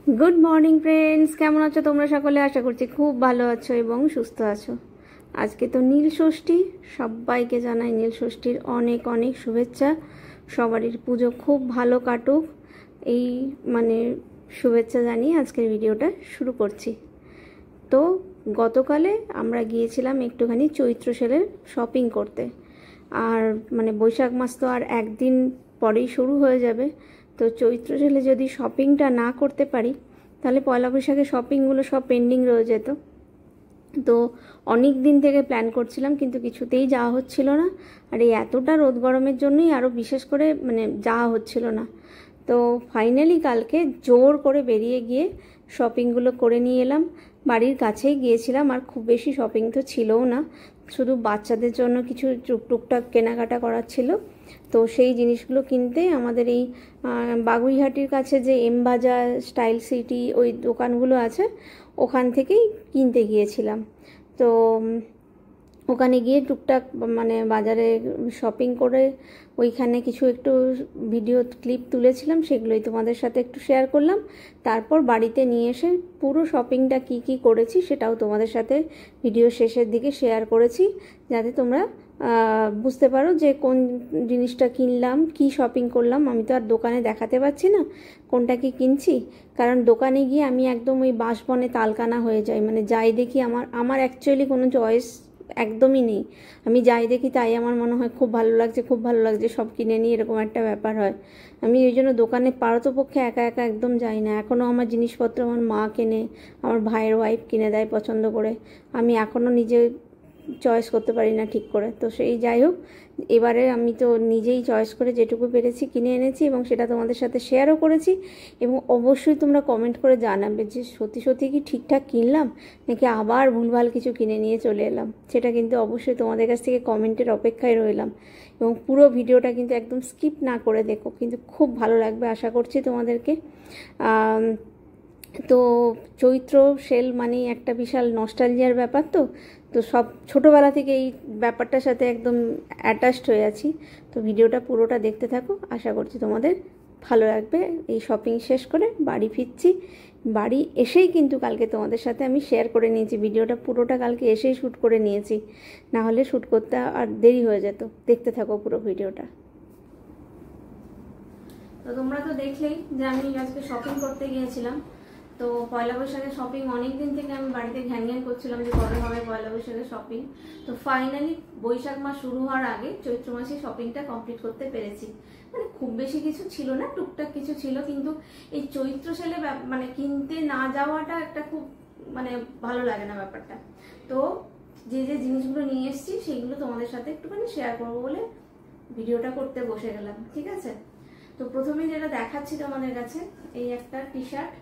Good morning friends केमन आछो तोमरा सकले आशा करछि खूब भालो आछो एबं सुस्थ आछो। आज के तो नील षष्ठी सबाइके जानाई नील षष्ठीर अनेक अनेक शुभेच्छा। सबारिर पुजो खूब भालो काटुक এই মানে শুভেচ্ছা জানিয়ে আজকের ভিডিওটা শুরু করছি। তো গতকালে আমরা গিয়েছিলাম একটুখানি চৈত্র সেলের শপিং করতে। আর মানে বৈশাখ মাস তো আর একদিন পরেই শুরু হয়ে যাবে। তো চৈত্র সেলে যদি শপিংটা না করতে পারি তাহলে পয়লা বৈশাখের শপিংগুলো সব পেন্ডিং রয়ে যেত। তো অনেক দিন থেকে প্ল্যান করছিলাম কিন্তু কিছুতেই যাওয়া হচ্ছিল না। আর এই এতটা রোদ গরমের জন্যই আরও বিশেষ করে মানে যাওয়া হচ্ছিল না। তো ফাইনালি কালকে জোর করে বেরিয়ে গিয়ে শপিংগুলো করে নিয়ে এলাম। বাড়ির কাছেই গিয়েছিলাম আর খুব বেশি শপিং তো ছিলও না, শুধু বাচ্চাদের জন্য কিছু টুকটাক কেনাকাটা করার ছিল। তো সেই জিনিসগুলো কিনতে আমাদের এই বাগুইহাটির কাছে যে এম বাজার, স্টাইল সিটি ওই দোকানগুলো আছে ওখান থেকেই কিনতে গিয়েছিলাম। তো ওখানে গিয়ে টুকটাক মানে বাজারে শপিং করে ওইখানে কিছু একটু ভিডিও ক্লিপ তুলেছিলাম, সেগুলোই তোমাদের সাথে একটু শেয়ার করলাম। তারপর বাড়িতে নিয়ে এসে পুরো শপিংটা কি করেছি সেটাও তোমাদের সাথে ভিডিও শেষের দিকে শেয়ার করেছি, যাতে তোমরা বুঝতে পারো যে কোন জিনিসটা কিনলাম, কি শপিং করলাম। আমি তো আর দোকানে দেখাতে পারছি না কোনটা কি কিনছি, কারণ দোকানে গিয়ে আমি একদম ওই বাঁশবনে তালকানা হয়ে যাই। মানে যাই দেখি আমার অ্যাকচুয়ালি কোনো চয়েস একদমই নেই। আমি যাই দেখি তাই আমার মনে হয় খুব ভালো লাগছে সব কিনে নিই, এরকম একটা ব্যাপার হয়। আমি ওই জন্য দোকানে পারতপক্ষে একা একদম যাই না। এখনও আমার জিনিসপত্র আমার মা কেনে, আমার ভাইয়ের ওয়াইফ কিনে দেয় পছন্দ করে। আমি এখনও নিজে চয়েস করতে পারি না ঠিক করে। তো সেই যাই হোক, এবারে আমি তো নিজেই চয়েস করে যেটুকু পেরেছি কিনে এনেছি এবং সেটা তোমাদের সাথে শেয়ারও করেছি। এবং অবশ্যই তোমরা কমেন্ট করে জানাবে যে সত্যি কি ঠিকঠাক কিনলাম নাকি আবার ভুলভাল কিছু কিনে নিয়ে চলে এলাম। সেটা কিন্তু অবশ্যই তোমাদের কাছ থেকে কমেন্টের অপেক্ষায় রইলাম। এবং পুরো ভিডিওটা কিন্তু একদম স্কিপ না করে দেখো, কিন্তু খুব ভালো লাগবে আশা করছি তোমাদেরকে। তো চৈত্র সেল মানেই একটা বিশাল নস্টালজিয়ার ব্যাপার। তো সব ছোটোবেলা থেকে এই ব্যাপারটার সাথে একদম অ্যাটাচড হয়ে আছি। তো ভিডিওটা পুরোটা দেখতে থাকো, আশা করছি তোমাদের ভালো লাগবে। এই শপিং শেষ করে বাড়ি ফিরছি। বাড়ি এসেই কিন্তু কালকে তোমাদের সাথে আমি শেয়ার করে নিয়েছি ভিডিওটা, পুরোটা কালকে এসেই শ্যুট করে নিয়েছি, না হলে শ্যুট করতে আর দেরি হয়ে যেত। দেখতে থাকো পুরো ভিডিওটা। তো তোমরা তো দেখলেই যে আমি আজকে শপিং করতে গিয়েছিলাম। তো পয়লা বৈশাখের শপিং অনেক দিন থেকে আমি বাড়িতে ঘ্যান করছিলাম যে কবে হবে পয়লা বৈশাখের শপিং। তো ফাইনালি বৈশাখ মাস শুরু হওয়ার আগে চৈত্র মাসে শপিংটা কমপ্লিট করতে পেরেছি। মানে খুব বেশি কিছু ছিল না, টুকটাক কিছু ছিল, কিন্তু এই চৈত্র সেলে মানে কিনতে না যাওয়াটা একটা খুব মানে ভালো লাগে না ব্যাপারটা। তো যে জিনিসগুলো নিয়ে এসেছি সেইগুলো তোমাদের সাথে একটুখানি শেয়ার করবো বলে ভিডিওটা করতে বসে গেলাম, ঠিক আছে। তো প্রথমে যেটা দেখাচ্ছি তোমাদের কাছে, এই একটা টি শার্ট,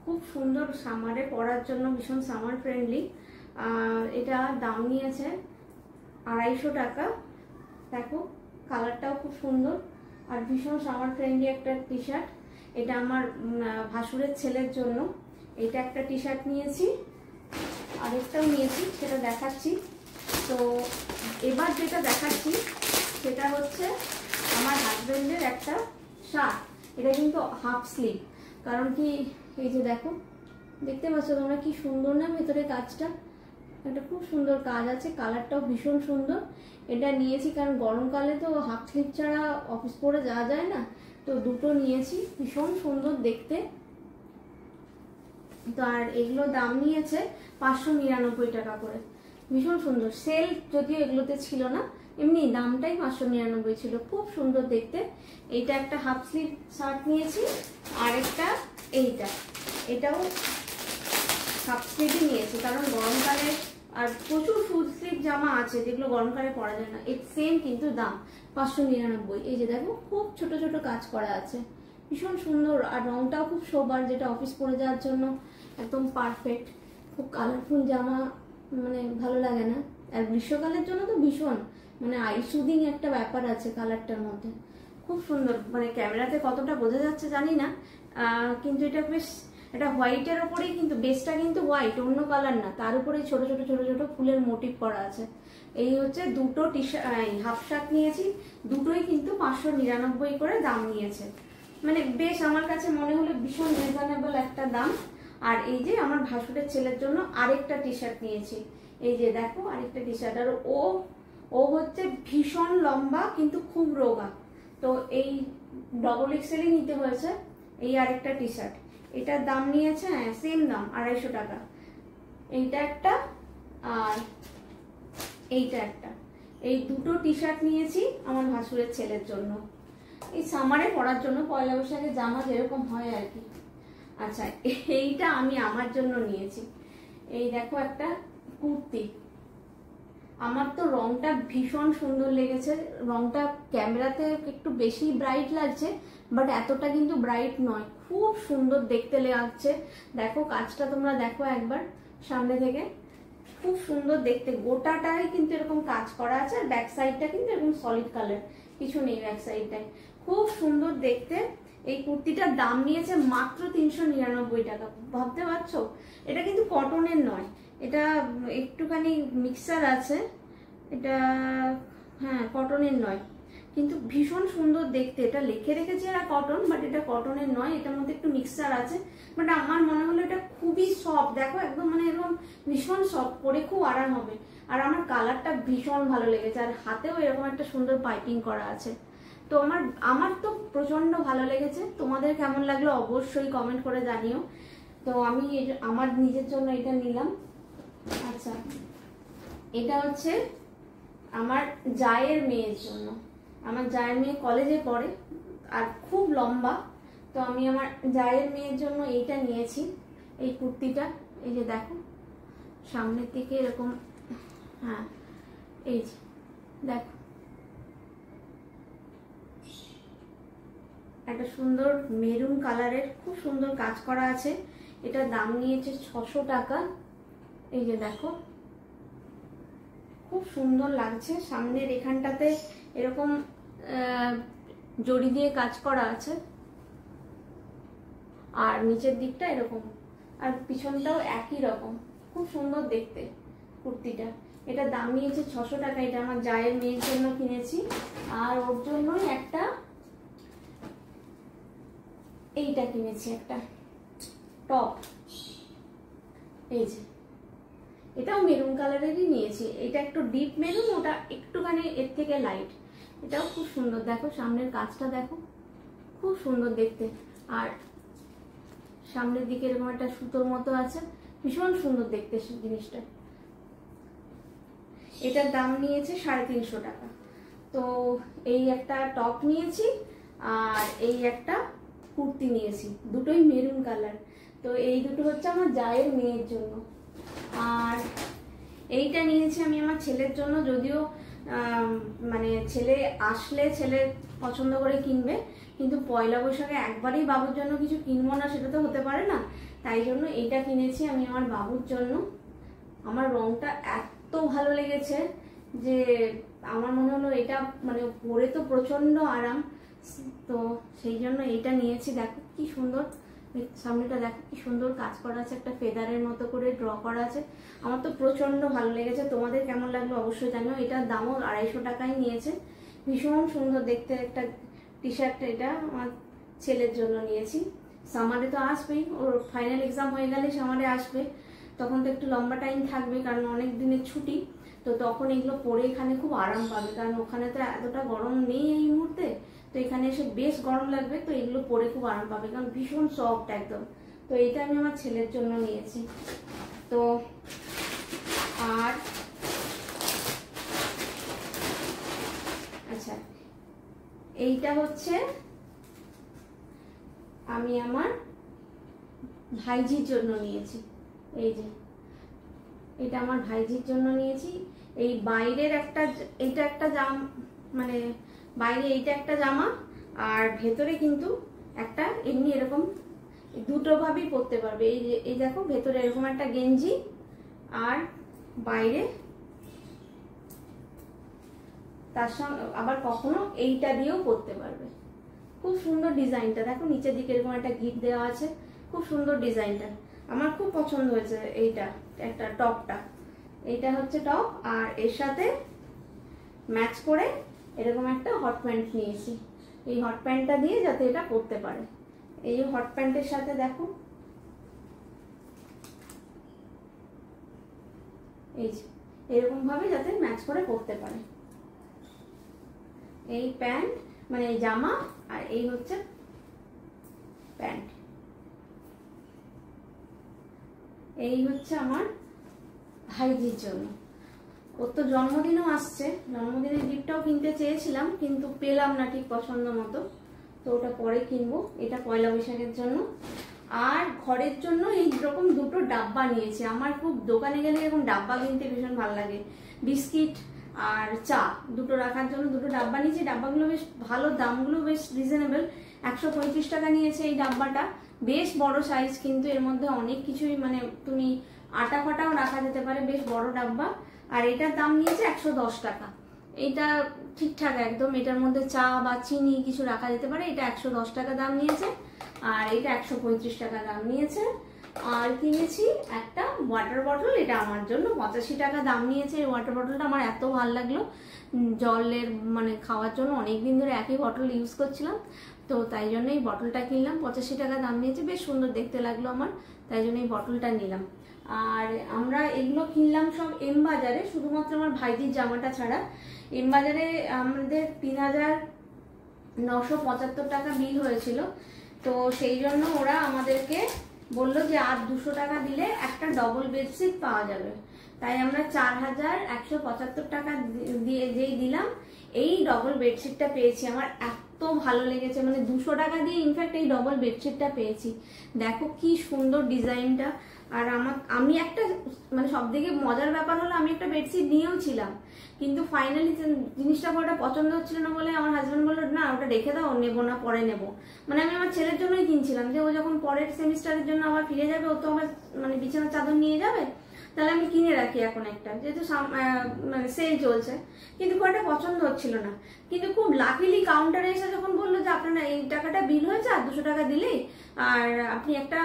খুব সুন্দর, সামারে পরার জন্য ভীষণ সামার ফ্রেন্ডলি। এটা দাম নিয়েছে 250 টাকা। দেখো কালারটাও খুব সুন্দর আর ভীষণ সামার ফ্রেন্ডলি একটা টি শার্ট। এটা আমার ভাসুরের ছেলের জন্য। এটা একটা টি শার্ট নিয়েছি, আরেকটাও নিয়েছি, সেটা দেখাচ্ছি। তো এবার যেটা দেখাচ্ছি সেটা হচ্ছে আমার হাজবেন্ডের একটা শার্ট। এটা কিন্তু হাফ স্লিভ, কারণ কি এই যে দেখো, দেখতে পাচ্ছ তোমরা কি সুন্দর না ভেতরে কাজটা, একটা খুব সুন্দর কাজ আছে, কালারটাও ভীষণ সুন্দর। এটা নিয়েছি কারণ গরমকালে তো হাফ স্লিভ ছাড়া অফিস পরে যাওয়া যায় না, তো দুটো নিয়েছি, ভীষণ সুন্দর দেখতে। তো আর এগুলো দাম নিয়েছে 599 টাকা করে, ভীষণ সুন্দর। সেল যদিও এগুলোতে ছিল না, এমনি দামটাই 599 ছিল, খুব সুন্দর দেখতে। এইটা একটা হাফ স্লিভ শার্ট নিয়েছি, আর একটা এটাও হাফ স্লিভই নিয়েছি, কারণ গরমকালে আর প্রচুর ফুল স্লিভ জামা আছে যেগুলো গরমকালে পরা যায় না। এর সেম কিন্তু দাম 599। এই যে দেখো খুব ছোট ছোট কাজ করা আছে, ভীষণ সুন্দর। আর রংটাও খুব সোবার, যেটা অফিস পরে যাওয়ার জন্য একদম পারফেক্ট। খুব কালারফুল জামা মানে ভালো লাগে না, আর গ্রীষ্মকালের জন্য তো ভীষণ মানে আই সুদিং একটা ব্যাপার আছে কালারটার মধ্যে, খুব সুন্দর। মানে ক্যামেরাতে কতটা বোঝা যাচ্ছে জানি না, কিন্তু এটা বেশ, এটা হোয়াইটের ওপরেই, কিন্তু বেসটা কিন্তু হোয়াইট, অন্য কালার না, তার উপরেই ছোট ছোট ফুলের মোটিভ করা আছে। এই হচ্ছে দুটো হাফ শার্ট নিয়েছি, দুটোই কিন্তু 599 করে দাম নিয়েছে। মানে বেশ আমার কাছে মনে হলো ভীষণ রিজনেবল একটা দাম। আর এই যে আমার ভাসুরের ছেলের জন্য আরেকটা টি শার্ট নিয়েছি, এই যে দেখো আরেকটা টি শার্ট। আর ও হচ্ছে ভীষণ লম্বা কিন্তু খুব রোগা, তো এই ডবল এক্সেলই নিতে হয়েছে। এই আরেকটা টি শার্ট, এটার দাম নিয়েছে, হ্যাঁ সেম দাম 250 টাকা। এইটা একটা আর এইটা একটা, এই দুটো টি শার্ট নিয়েছি আমার ভাসুরের ছেলের জন্য, এই সামারে পরার জন্য, পয়লা বৈশাখে জামা যেরকম হয় আর কি। আচ্ছা, এইটা আমি আমার জন্য নিয়েছি, এই দেখো একটা কুর্তি। আমার তো রংটা ভীষণ সুন্দর লেগেছে, রংটা ক্যামেরাতে একটু বেশি ব্রাইট লাগছে, বাট এতটা কিন্তু ব্রাইট নয়, খুব সুন্দর দেখতে লাগছে। দেখো কাজটা তোমরা দেখো একবার সামনে থেকে, খুব সুন্দর দেখতে, গোটাটাই কিন্তু এরকম কাজ করা আছে। আর ব্যাক সাইডটা কিন্তু এরকম সলিড কালার, কিছু নেই ব্যাক সাইডটায়, খুব সুন্দর দেখতে। এই কুর্তিটার দাম নিয়েছে মাত্র 399 টাকা। ভাবতে পারছো, এটা কিন্তু কটনের নয়, এটা একটুখানি মিক্সার আছে, এটা হ্যাঁ কটনের নয়, কিন্তু ভীষণ সুন্দর দেখতে। এটা লিখে রেখেছে এরা কটন, বাট এটা কটনের নয়, এটার মধ্যে একটু মিক্সার আছে। বাট আমার মনে হলো এটা খুবই সফট, দেখো একদম মানে এরকম ভীষণ সফট, পরে খুব আরাম হবে। আর আমার কালারটা ভীষণ ভালো লেগেছে, আর হাতেও এরকম একটা সুন্দর পাইপিং করা আছে। তো আমার তো প্রচন্ড ভালো লেগেছে। তোমাদের কেমন লাগলো অবশ্যই কমেন্ট করে জানিও। তো আমি আমার নিজের জন্য এটা নিলাম। আচ্ছা, এটা হচ্ছে আমার জায়ের মেয়ের জন্য। আমার জায়ের মেয়ে কলেজে পড়ে আর খুব লম্বা, তো আমি আমার জায়ের মেয়ের জন্য এইটা নিয়েছি, এই কুর্তিটা। এই যে দেখো সামনের দিকে এরকম, হ্যাঁ এই যে দেখো একটা সুন্দর মেরুন কালারের খুব সুন্দর কাজ করা আছে। এটার দাম নিয়েছে 600 টাকা। এই যে দেখো খুব সুন্দর লাগছে, সামনের এখানটাতে এরকম জড়ি দিয়ে কাজ করা আছে, আর নিচের দিকটা এরকম, আর পিছনটাও একই রকম, খুব সুন্দর দেখতে কুর্তিটা। এটা দাম নিয়েছে 600 টাকা। এটা আমার জায়ের মেয়ের জন্য কিনেছি। আর ওর জন্যই একটা এইটা কিনেছি, একটা টপ। এই যে এটাও মেরুন কালারেরই নিয়েছি, এটা একটু ডিপ মেরুন, ওটা একটুখানি এর থেকে লাইট। এটাও খুব সুন্দর, দেখো সামনের কাজটা দেখো, খুব সুন্দর দেখতে। আর সামনের দিকে এরকম একটা সুতোর মতো আছে, ভীষণ সুন্দর দেখতে জিনিসটা। এটার দাম নিয়েছে 350 টাকা। তো এই একটা টপ নিয়েছি আর এই একটা কুর্তি নিয়েছি, দুটোই মেরুন কালার। তো এই দুটো হচ্ছে আমার জায়ের মেয়ের জন্য। আর এইটা নিয়েছি আমি আমার ছেলের জন্য, যদিও মানে ছেলে আসলে ছেলে পছন্দ করে কিনবে, কিন্তু পয়লা বৈশাখে একবারেই বাবুর জন্য কিছু কিনবো না সেটা তো হতে পারে না, তাই জন্য এইটা কিনেছি আমি আমার বাবুর জন্য। আমার রংটা এত ভালো লেগেছে যে আমার মনে হলো এটা মানে পরে তো প্রচন্ড আরাম, তো সেই জন্য এইটা নিয়েছি। দেখো কি সুন্দর সামনেটা, দেখো কি সুন্দর কাজ করা আছে, একটা ফেদারের মতো করে ড্র করা আছে। আমার তো প্রচন্ড ভালো লেগেছে, তোমাদের কেমন লাগলো অবশ্যই জানিও। এটার দামও 250 টাকাই নিয়েছে, ভীষণ সুন্দর দেখতে একটা টি শার্ট। এটা আমার ছেলের জন্য নিয়েছি, সামারে তো আসবেই, ওর ফাইনাল এক্সাম হয়ে গেলে সামারে আসবে, তখন তো একটু লম্বা টাইম থাকবে কারণ অনেক দিনের ছুটি, তো তখন এগুলো পরে এখানে খুব আরাম পাবে, কারণ ওখানে তো এতটা গরম নেই এই মুহূর্তে, তো এখানে এসে বেশ গরম লাগবে, তো এগুলো পরে খুব আরাম পাবে কারণ ভীষণ সফট একদম। তো এইটা আমি আমার ছেলের জন্য নিয়েছি। তো আর আচ্ছা, এইটা হচ্ছে আমি আমার ভাইজির জন্য নিয়েছি। এই যে এটা আমার ভাইজির জন্য নিয়েছি। এই বাইরের একটা, এইটা একটা মানে বাইরে এইটা একটা জামা, আর ভেতরে কিন্তু একটা এমনি এরকম দুটো ভাবেই পরতে পারবে। এই যে এই দেখো ভেতরে এরকম একটা গেঞ্জি, আর বাইরে তার সঙ্গে আবার কখনো এইটা দিয়েও পরতে পারবে। খুব সুন্দর ডিজাইনটা, দেখো নিচের দিকে এরকম একটা গিট দেওয়া আছে, খুব সুন্দর ডিজাইনটা, আমার খুব পছন্দ হয়েছে। এইটা একটা টপটা, এইটা হচ্ছে টপ, আর এর সাথে ম্যাচ করে এরকম একটা হট প্যান্ট নিয়েছি। এই হট প্যান্টটা দিয়ে যাতে এটা পরতে পারে। এই হট প্যান্টের সাথে দেখো এই যে এরকম ভাবে যাতে ম্যাচ করে পরতে পারে। এই প্যান্ট মানে এই জামা আর এই হচ্ছে প্যান্ট। এই হচ্ছে আমার ভাইজির জন্য। ওর তো জন্মদিনও আসছে, জন্মদিনের গিফটটাও কিনতে চেয়েছিলাম কিন্তু পেলাম না ঠিক পছন্দ মতো, তো ওটা পরে কিনবো। এটা পয়লা বৈশাখের জন্য। আর ঘরের জন্য এইরকম দুটো ডাব্বা নিয়েছি। আমার খুব দোকানে গেলে এরকম ডাব্বা কিনতে ভীষণ ভালো লাগে, বিস্কিট আর চা দুটো রাখার জন্য দুটো ডাব্বা নিয়েছি। ডাব্বাগুলো বেশ ভালো, দামগুলো বেশ রিজনেবল। 135 টাকা নিয়েছে এই ডাব্বাটা, বেশ বড় সাইজ, কিন্তু এর মধ্যে অনেক কিছুই মানে তুমি আটা ফাটাও রাখা যেতে পারে, বেশ বড় ডাব্বা। আর এটার দাম নিয়েছে 110 টাকা। এটা ঠিকঠাক একদম, এটার মধ্যে চা বা চিনি কিছু রাখা যেতে পারে। এটা 110 টাকা দাম নিয়েছে আর এটা 135 টাকা দাম নিয়েছে। আর কিনেছি একটা ওয়াটার বটল, এটা আমার জন্য 85 টাকা দাম নিয়েছে। এই ওয়াটার বটলটা আমার এত ভালো লাগলো, জলের মানে খাওয়ার জন্য অনেকদিন ধরে একই বটল ইউজ করছিলাম, তো তাই জন্য এই বটলটা কিনলাম। 85 টাকা দাম নিয়েছে, বেশ সুন্দর দেখতে লাগলো আমার, তাই জন্য এই বটলটা নিলাম। আর আমরা এগুলো কিনলাম সব এম বাজারে, শুধুমাত্র আমার ভাইজির জামাটা ছাড়া। এম বাজারে আমাদের 3975 টাকা বিল হয়েছিল, তো সেই জন্য ওরা আমাদেরকে বললো যে আর 200 টাকা দিলে একটা ডবল বেডশিট পাওয়া যাবে। তাই আমরা 4175 টাকা দিয়ে যেই দিলাম, এই ডবল বেডশিটটা পেয়েছি। আমার এত ভালো লেগেছে, মানে 200 টাকা দিয়ে ইনফ্যাক্ট এই ডবল বেডশিটটা পেয়েছি। দেখো কি সুন্দর ডিজাইনটা। আর আমি একটা মানে সব থেকে মজার ব্যাপার হলো আমি একটা বেডশিট নিয়েও ছিলাম, কিন্তু ফাইনালি জিনিসটা ওটা পছন্দ হচ্ছিল না বলে আমার হাজব্যান্ড বললো না ওটা রেখে দাও, নেবো না, পরে নেবো। মানে আমি আমার ছেলের জন্যই কিনছিলাম, যে ও যখন পরের সেমিস্টারের জন্য আবার ফিরে যাবে, ও তো আমার মানে বিছানার চাদর নিয়ে যাবে, তাহলে আমি কিনে রাখি এখন একটা, যেহেতু মানে সেল চলছে। কিন্তু খুব একটা পছন্দ হচ্ছিল না, কিন্তু খুব লাকিলি কাউন্টারে এসে যখন বললো যে আপনার এই টাকাটা বিল হয়েছে আর 200 টাকা দিলেই আর আপনি একটা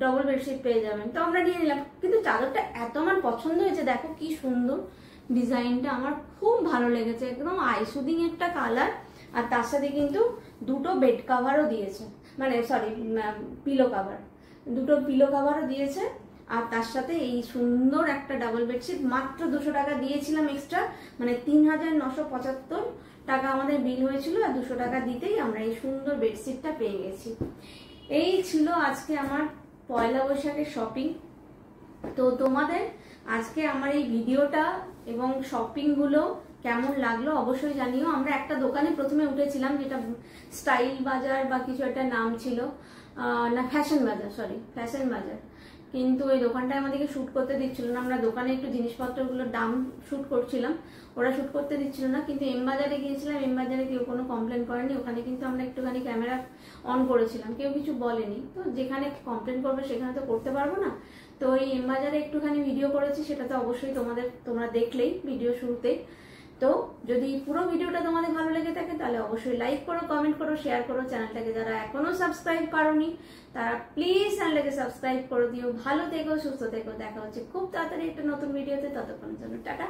ডবল বেডশিট পেয়ে যাবেন, তো আমরা নিয়ে নিলাম। কিন্তু চাদরটা এত আমার পছন্দ হয়েছে, দেখো কি সুন্দর ডিজাইনটা, আমার খুব ভালো লেগেছে, একদম আইসুদিং একটা কালার। আর তার সাথে কিন্তু দুটো বেড কাভারও দিয়েছে, মানে সরি পিলো কাভার, দুটো পিলো কাভারও দিয়েছে। আর তার সাথে এই সুন্দর একটা ডাবল বেডশিট, মাত্র 200 টাকা দিয়েছিলাম এক্সট্রা, মানে 3975 টাকা আমাদের বিল হয়েছিল, আর 200 টাকা দিতেই আমরা এই সুন্দর বেডশিটটা পেয়ে গেছি। এই ছিল আজকে আমার পয়লা বৈশাখের শপিং। তো তোমাদের আজকে আমার এই ভিডিওটা এবং শপিং গুলো কেমন লাগলো অবশ্যই জানিও। আমরা একটা দোকানে প্রথমে উঠেছিলাম, যেটা স্টাইল বাজার বা কিছু একটা নাম ছিল, না ফ্যাশন বাজার, সরি ফ্যাশন বাজার, কিন্তু ওই দোকানটায় আমাদেরকে শুট করতে দিচ্ছিল না। আমরা দোকানে একটু জিনিসপত্রগুলোর দাম শুট করছিলাম, ওরা শুট করতে দিচ্ছিল না। কিন্তু এম বাজারে গিয়েছিলাম, এম বাজারে কেউ কোনো কমপ্লেন করেনি। ওখানে কিন্তু আমরা একটুখানি ক্যামেরা অন করেছিলাম, কেউ কিছু বলেনি। তো যেখানে কমপ্লেন করবে সেখানে তো করতে পারবো না, তো এই এম বাজারে একটুখানি ভিডিও করেছি, সেটা তো অবশ্যই তোমরা দেখলেই ভিডিও শুরুতেই। তো যদি পুরো ভিডিওটা তোমাদের ভালো লেগে থাকে তাহলে অবশ্যই লাইক করো, কমেন্ট করো, শেয়ার করো। চ্যানেলটাকে যারা এখনো সাবস্ক্রাইব করোনি তারা প্লিজ চ্যানেলটাকে সাবস্ক্রাইব করে দিও। ভালো থেকো, সুস্থ থেকো। দেখা হচ্ছে খুব তাড়াতাড়ি একটা নতুন ভিডিওতে, ততক্ষণের জন্য টাটা।